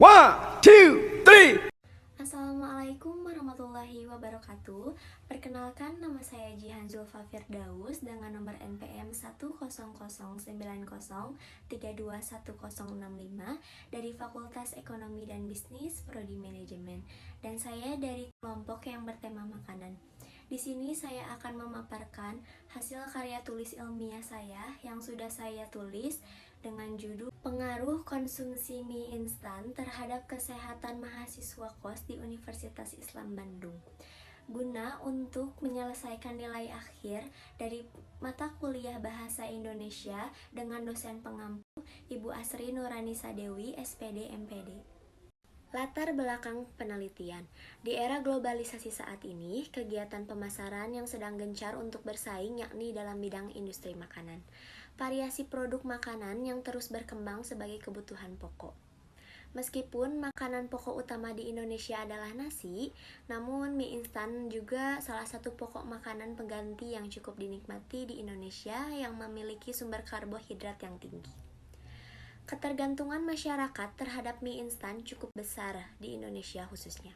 One, two, three. Assalamualaikum warahmatullahi wabarakatuh. Perkenalkan, nama saya Jihan Zulfa Firdaus dengan nomor NPM 10090321065 dari Fakultas Ekonomi dan Bisnis Prodi Manajemen, dan saya dari kelompok yang bertema makanan. Di sini saya akan memaparkan hasil karya tulis ilmiah saya yang sudah saya tulis dengan judul Pengaruh Konsumsi Mie Instan Terhadap Kesehatan Mahasiswa Kos di Universitas Islam Bandung, guna untuk menyelesaikan nilai akhir dari mata kuliah Bahasa Indonesia dengan dosen pengampu Ibu Asri Nuranisa Dewi, SPD MPD. Latar belakang penelitian. Di era globalisasi saat ini, kegiatan pemasaran yang sedang gencar untuk bersaing yakni dalam bidang industri makanan. Variasi produk makanan yang terus berkembang sebagai kebutuhan pokok. Meskipun makanan pokok utama di Indonesia adalah nasi, namun mie instan juga salah satu pokok makanan pengganti yang cukup dinikmati di Indonesia yang memiliki sumber karbohidrat yang tinggi. Ketergantungan masyarakat terhadap mie instan cukup besar di Indonesia khususnya.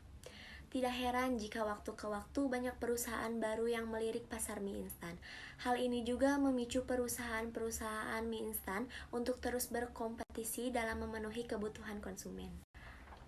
Tidak heran jika waktu ke waktu banyak perusahaan baru yang melirik pasar mie instan. Hal ini juga memicu perusahaan-perusahaan mie instan untuk terus berkompetisi dalam memenuhi kebutuhan konsumen.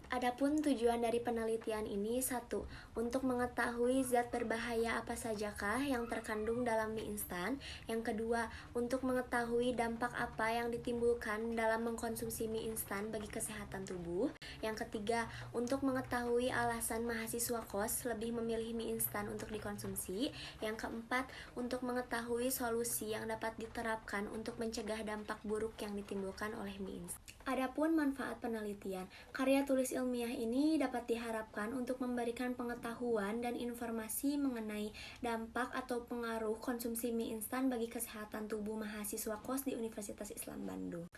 Adapun tujuan dari penelitian ini, 1. Untuk mengetahui zat berbahaya apa sajakah yang terkandung dalam mie instan. Yang kedua, untuk mengetahui dampak apa yang ditimbulkan dalam mengkonsumsi mie instan bagi kesehatan tubuh. Yang ketiga, untuk mengetahui alasan mahasiswa kos lebih memilih mie instan untuk dikonsumsi. Yang keempat, untuk mengetahui solusi yang dapat diterapkan untuk mencegah dampak buruk yang ditimbulkan oleh mie instan. Adapun manfaat penelitian, karya tulis ilmiah ini dapat diharapkan untuk memberikan pengetahuan dan informasi mengenai dampak atau pengaruh konsumsi mie instan bagi kesehatan tubuh mahasiswa kos di Universitas Islam Bandung.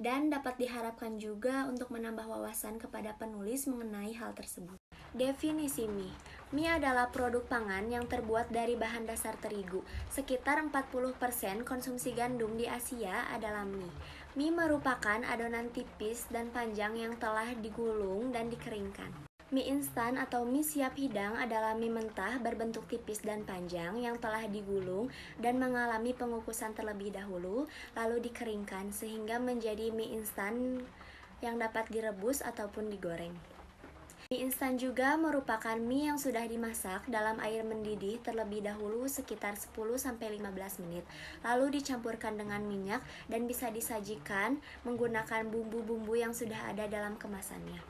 Dan dapat diharapkan juga untuk menambah wawasan kepada penulis mengenai hal tersebut. Definisi mie. Mie adalah produk pangan yang terbuat dari bahan dasar terigu. Sekitar 40% konsumsi gandum di Asia adalah mie. Mie merupakan adonan tipis dan panjang yang telah digulung dan dikeringkan. Mie instan atau mie siap hidang adalah mie mentah berbentuk tipis dan panjang yang telah digulung dan mengalami pengukusan terlebih dahulu, lalu dikeringkan sehingga menjadi mie instan yang dapat direbus ataupun digoreng. Mie instan juga merupakan mie yang sudah dimasak dalam air mendidih terlebih dahulu sekitar 10-15 menit, lalu dicampurkan dengan minyak dan bisa disajikan menggunakan bumbu-bumbu yang sudah ada dalam kemasannya.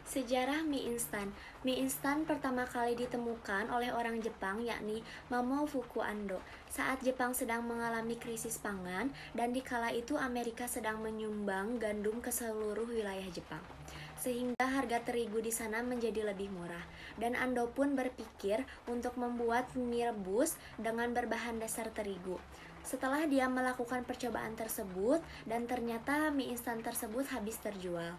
Sejarah mie instan. Mie instan pertama kali ditemukan oleh orang Jepang yakni Momofuku Ando saat Jepang sedang mengalami krisis pangan dan dikala itu Amerika sedang menyumbang gandum ke seluruh wilayah Jepang, sehingga harga terigu di sana menjadi lebih murah. Dan Ando pun berpikir untuk membuat mie rebus dengan berbahan dasar terigu. Setelah dia melakukan percobaan tersebut, dan ternyata mie instan tersebut habis terjual.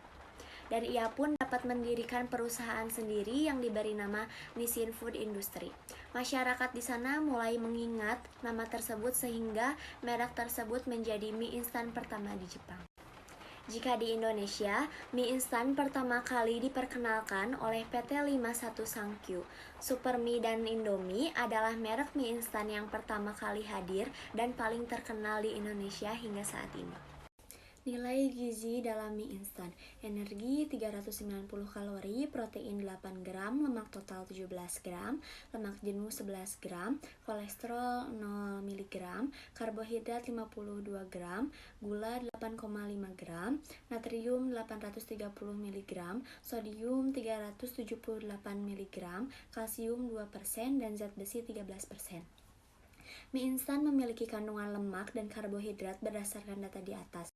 Dan ia pun dapat mendirikan perusahaan sendiri yang diberi nama Nissin Food Industry. Masyarakat di sana mulai mengingat nama tersebut sehingga merek tersebut menjadi mie instan pertama di Jepang. Jika di Indonesia, mie instan pertama kali diperkenalkan oleh PT 51 Sankyu. Supermie dan Indomie adalah merek mie instan yang pertama kali hadir dan paling terkenal di Indonesia hingga saat ini. Nilai gizi dalam mie instan: energi 390 kalori, protein 8 gram, lemak total 17 gram, lemak jenuh 11 gram, kolesterol 0 mg, karbohidrat 52 gram, gula 8,5 gram, natrium 830 mg, sodium 378 mg, kalsium 2%, dan zat besi 13%. Mie instan memiliki kandungan lemak dan karbohidrat berdasarkan data di atas.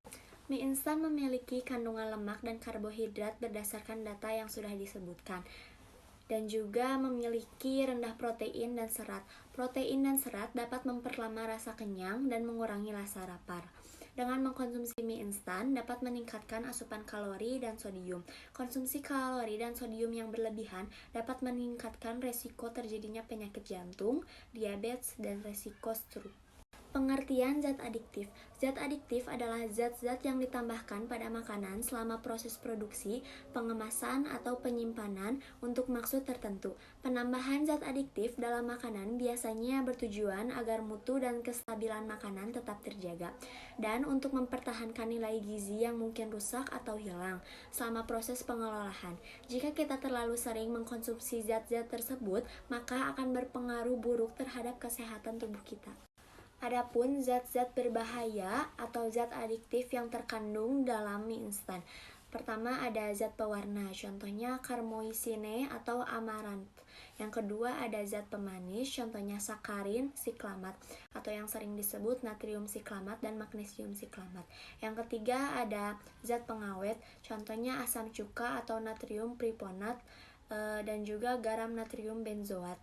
Mie instan memiliki kandungan lemak dan karbohidrat berdasarkan data yang sudah disebutkan, dan juga memiliki rendah protein dan serat. Protein dan serat dapat memperlama rasa kenyang dan mengurangi rasa lapar. Dengan mengkonsumsi mie instan dapat meningkatkan asupan kalori dan sodium. Konsumsi kalori dan sodium yang berlebihan dapat meningkatkan resiko terjadinya penyakit jantung, diabetes, dan resiko stroke. Pengertian zat adiktif. Zat adiktif adalah zat-zat yang ditambahkan pada makanan selama proses produksi, pengemasan, atau penyimpanan untuk maksud tertentu. Penambahan zat adiktif dalam makanan biasanya bertujuan agar mutu dan kestabilan makanan tetap terjaga, dan untuk mempertahankan nilai gizi yang mungkin rusak atau hilang selama proses pengelolaan. Jika kita terlalu sering mengkonsumsi zat-zat tersebut, maka akan berpengaruh buruk terhadap kesehatan tubuh kita. Adapun zat-zat berbahaya atau zat adiktif yang terkandung dalam mie instan. Pertama ada zat pewarna, contohnya karmoisine atau amaranth. Yang kedua ada zat pemanis, contohnya sakarin, siklamat, atau yang sering disebut natrium siklamat dan magnesium siklamat. Yang ketiga ada zat pengawet, contohnya asam cuka atau natrium priponat, dan juga garam natrium benzoat.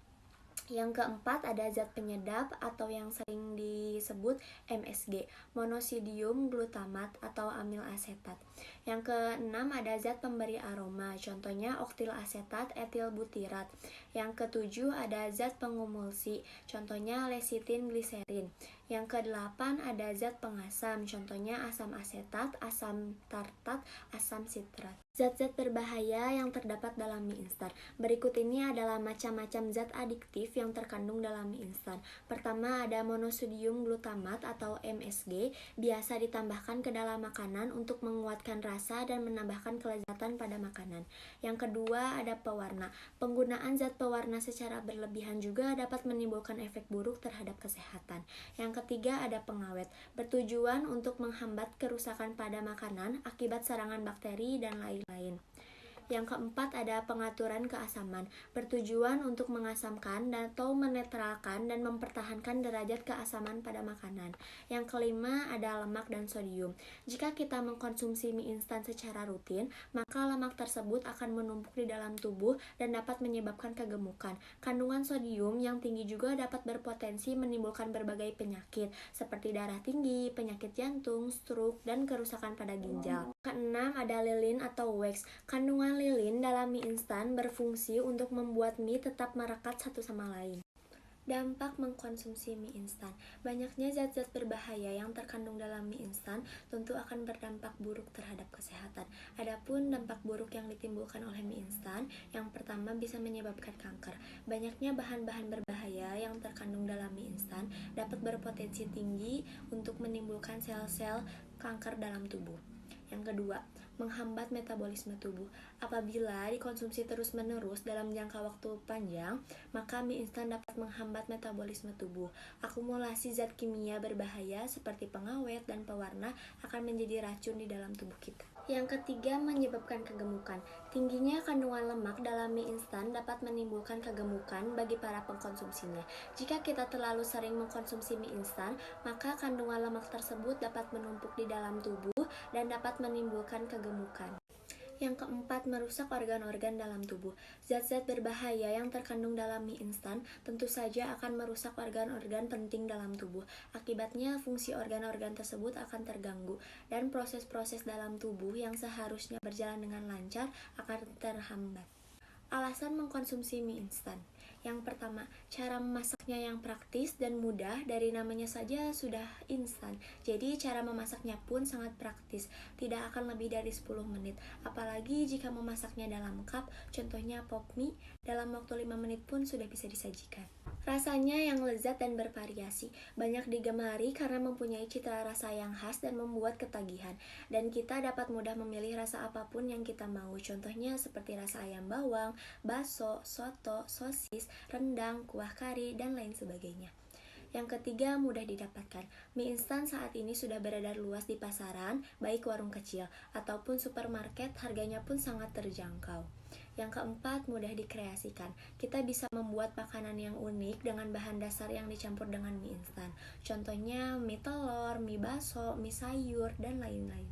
Yang keempat ada zat penyedap atau yang sering disebut MSG, monosodium glutamat atau amil asetat. Yang keenam ada zat pemberi aroma, contohnya oktil asetat, etil butirat. Yang ketujuh ada zat pengumulsi, contohnya lecitin gliserin. Yang kedelapan ada zat pengasam, contohnya asam asetat, asam tartat, asam sitrat. Zat-zat berbahaya yang terdapat dalam mie instan. Berikut ini adalah macam-macam zat adiktif yang terkandung dalam mie instan. Pertama ada monosodium glutamat atau MSG, biasa ditambahkan ke dalam makanan untuk menguatkan rasa dan menambahkan kelezatan pada makanan. Yang kedua ada pewarna. Penggunaan zat pewarna secara berlebihan juga dapat menimbulkan efek buruk terhadap kesehatan. Yang ketiga ada pengawet, bertujuan untuk menghambat kerusakan pada makanan akibat serangan bakteri dan lain-lain. Yang keempat ada pengaturan keasaman, bertujuan untuk mengasamkan atau menetralkan dan mempertahankan derajat keasaman pada makanan. Yang kelima ada lemak dan sodium. Jika kita mengkonsumsi mie instan secara rutin, maka lemak tersebut akan menumpuk di dalam tubuh dan dapat menyebabkan kegemukan. Kandungan sodium yang tinggi juga dapat berpotensi menimbulkan berbagai penyakit seperti darah tinggi, penyakit jantung, stroke, dan kerusakan pada ginjal. Keenam ada lilin atau wax. Kandungan lilin dalam mie instan berfungsi untuk membuat mie tetap merekat satu sama lain. Dampak mengkonsumsi mie instan. Banyaknya zat-zat berbahaya yang terkandung dalam mie instan tentu akan berdampak buruk terhadap kesehatan. Adapun dampak buruk yang ditimbulkan oleh mie instan, yang pertama bisa menyebabkan kanker. Banyaknya bahan-bahan berbahaya yang terkandung dalam mie instan dapat berpotensi tinggi untuk menimbulkan sel-sel kanker dalam tubuh. Yang kedua, menghambat metabolisme tubuh. Apabila dikonsumsi terus-menerus dalam jangka waktu panjang, maka mie instan dapat menghambat metabolisme tubuh. Akumulasi zat kimia berbahaya seperti pengawet dan pewarna akan menjadi racun di dalam tubuh kita. Yang ketiga, menyebabkan kegemukan. Tingginya kandungan lemak dalam mie instan dapat menimbulkan kegemukan bagi para pengkonsumsinya. Jika kita terlalu sering mengkonsumsi mie instan, maka kandungan lemak tersebut dapat menumpuk di dalam tubuh dan dapat menimbulkan kegemukan. Yang keempat, merusak organ-organ dalam tubuh. Zat-zat berbahaya yang terkandung dalam mie instan tentu saja akan merusak organ-organ penting dalam tubuh. Akibatnya, fungsi organ-organ tersebut akan terganggu, dan proses-proses dalam tubuh yang seharusnya berjalan dengan lancar akan terhambat. Alasan mengkonsumsi mie instan. Yang pertama, cara memasaknya yang praktis dan mudah, dari namanya saja sudah instan. Jadi cara memasaknya pun sangat praktis, tidak akan lebih dari 10 menit. Apalagi jika memasaknya dalam cup, contohnya pop mie, dalam waktu 5 menit pun sudah bisa disajikan. Rasanya yang lezat dan bervariasi, banyak digemari karena mempunyai cita rasa yang khas dan membuat ketagihan. Dan kita dapat mudah memilih rasa apapun yang kita mau, contohnya seperti rasa ayam bawang, bakso, soto, sosis, rendang, kuah kari, dan lain sebagainya. Yang ketiga, mudah didapatkan. Mie instan saat ini sudah beredar luas di pasaran, baik warung kecil ataupun supermarket, harganya pun sangat terjangkau. Yang keempat, mudah dikreasikan. Kita bisa membuat makanan yang unik dengan bahan dasar yang dicampur dengan mie instan. Contohnya mie telur, mie bakso, mie sayur, dan lain-lain.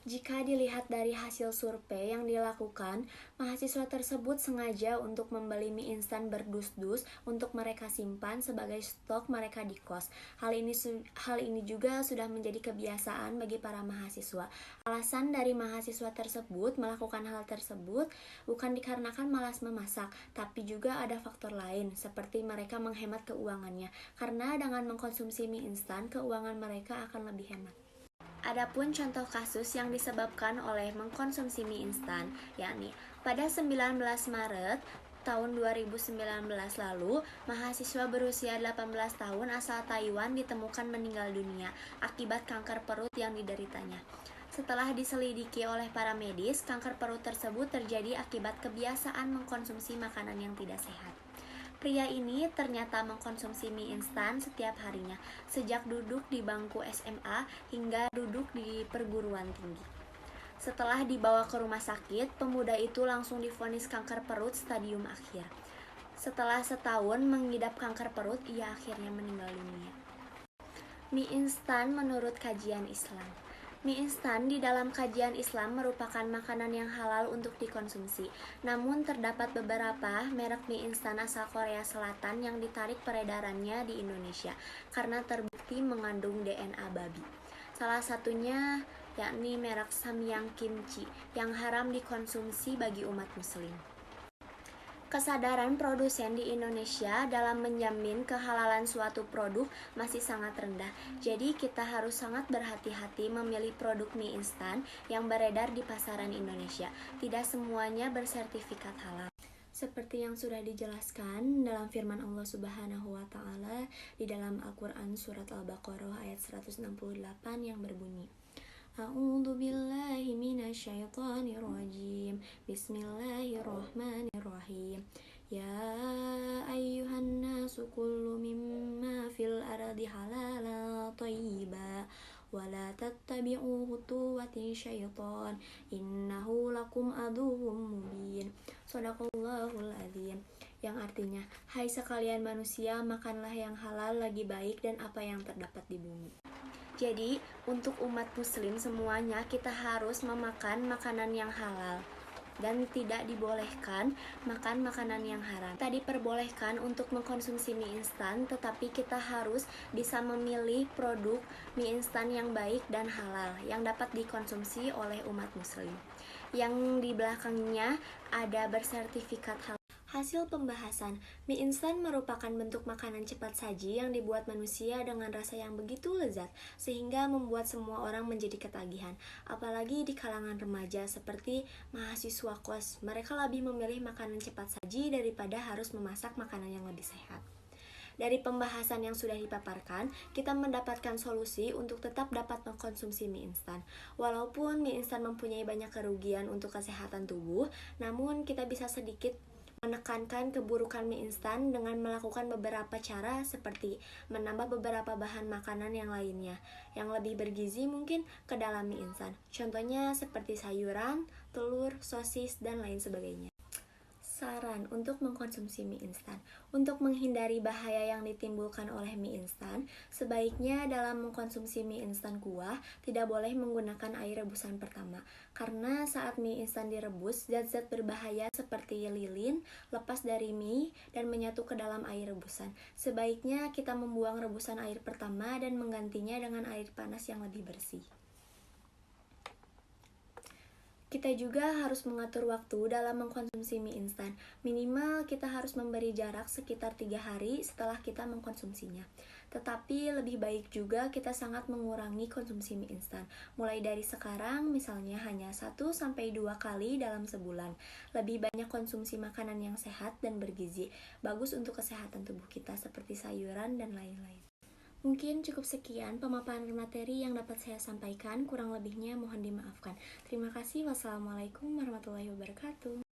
Jika dilihat dari hasil survei yang dilakukan, mahasiswa tersebut sengaja untuk membeli mie instan berdus-dus untuk mereka simpan sebagai stok mereka di kos. Hal ini juga sudah menjadi kebiasaan bagi para mahasiswa. Alasan dari mahasiswa tersebut melakukan hal tersebut bukan dikarenakan malas memasak, tapi juga ada faktor lain, seperti mereka menghemat keuangannya. Karena dengan mengkonsumsi mie instan, keuangan mereka akan lebih hemat. Adapun contoh kasus yang disebabkan oleh mengkonsumsi mie instan, yakni pada 19 Maret tahun 2019 lalu, mahasiswa berusia 18 tahun asal Taiwan ditemukan meninggal dunia akibat kanker perut yang dideritanya. Setelah diselidiki oleh para medis, kanker perut tersebut terjadi akibat kebiasaan mengkonsumsi makanan yang tidak sehat. Pria ini ternyata mengkonsumsi mie instan setiap harinya, sejak duduk di bangku SMA hingga duduk di perguruan tinggi. Setelah dibawa ke rumah sakit, pemuda itu langsung divonis kanker perut stadium akhir. Setelah setahun mengidap kanker perut, ia akhirnya meninggal dunia. Mie instan menurut kajian Islam. Mie instan di dalam kajian Islam merupakan makanan yang halal untuk dikonsumsi. Namun terdapat beberapa merek mie instan asal Korea Selatan yang ditarik peredarannya di Indonesia karena terbukti mengandung DNA babi. Salah satunya yakni merek Samyang Kimchi yang haram dikonsumsi bagi umat muslim. Kesadaran produsen di Indonesia dalam menjamin kehalalan suatu produk masih sangat rendah. Jadi kita harus sangat berhati-hati memilih produk mie instan yang beredar di pasaran Indonesia. Tidak semuanya bersertifikat halal. Seperti yang sudah dijelaskan dalam firman Allah Subhanahu wa taala di dalam Al-Qur'an surat Al-Baqarah ayat 168 yang berbunyi, A'udzu billahi minasyaitonir rajim. Bismillahirrahmanirrahim. Ya ayyuhan nasu kullu mimma fil ardi halalan thayyiban wa la tattabi'u khutuwati syaitan innahu lakum aduwwum mubin. Shadaqallahul adzim. Yang artinya, hai sekalian manusia, makanlah yang halal lagi baik dan apa yang terdapat di bumi. Jadi, untuk umat muslim semuanya kita harus memakan makanan yang halal dan tidak dibolehkan makan makanan yang haram. Kita diperbolehkan untuk mengkonsumsi mie instan, tetapi kita harus bisa memilih produk mie instan yang baik dan halal yang dapat dikonsumsi oleh umat muslim. Yang di belakangnya ada bersertifikat halal. Hasil pembahasan, mie instan merupakan bentuk makanan cepat saji yang dibuat manusia dengan rasa yang begitu lezat, sehingga membuat semua orang menjadi ketagihan. Apalagi di kalangan remaja seperti mahasiswa kos, mereka lebih memilih makanan cepat saji daripada harus memasak makanan yang lebih sehat. Dari pembahasan yang sudah dipaparkan, kita mendapatkan solusi untuk tetap dapat mengkonsumsi mie instan. Walaupun mie instan mempunyai banyak kerugian untuk kesehatan tubuh, namun kita bisa sedikit menekankan keburukan mie instan dengan melakukan beberapa cara seperti menambah beberapa bahan makanan yang lainnya yang lebih bergizi mungkin ke dalam mie instan. Contohnya seperti sayuran, telur, sosis, dan lain sebagainya. Saran untuk mengkonsumsi mie instan. Untuk menghindari bahaya yang ditimbulkan oleh mie instan, sebaiknya dalam mengkonsumsi mie instan kuah tidak boleh menggunakan air rebusan pertama, karena saat mie instan direbus, zat-zat berbahaya seperti lilin lepas dari mie dan menyatu ke dalam air rebusan. Sebaiknya kita membuang rebusan air pertama dan menggantinya dengan air panas yang lebih bersih. Kita juga harus mengatur waktu dalam mengkonsumsi mie instan. Minimal kita harus memberi jarak sekitar 3 hari setelah kita mengkonsumsinya. Tetapi lebih baik juga kita sangat mengurangi konsumsi mie instan. Mulai dari sekarang misalnya hanya 1-2 kali dalam sebulan. Lebih banyak konsumsi makanan yang sehat dan bergizi. Bagus untuk kesehatan tubuh kita seperti sayuran dan lain-lain. Mungkin cukup sekian pemaparan materi yang dapat saya sampaikan, kurang lebihnya mohon dimaafkan. Terima kasih. Wassalamualaikum warahmatullahi wabarakatuh.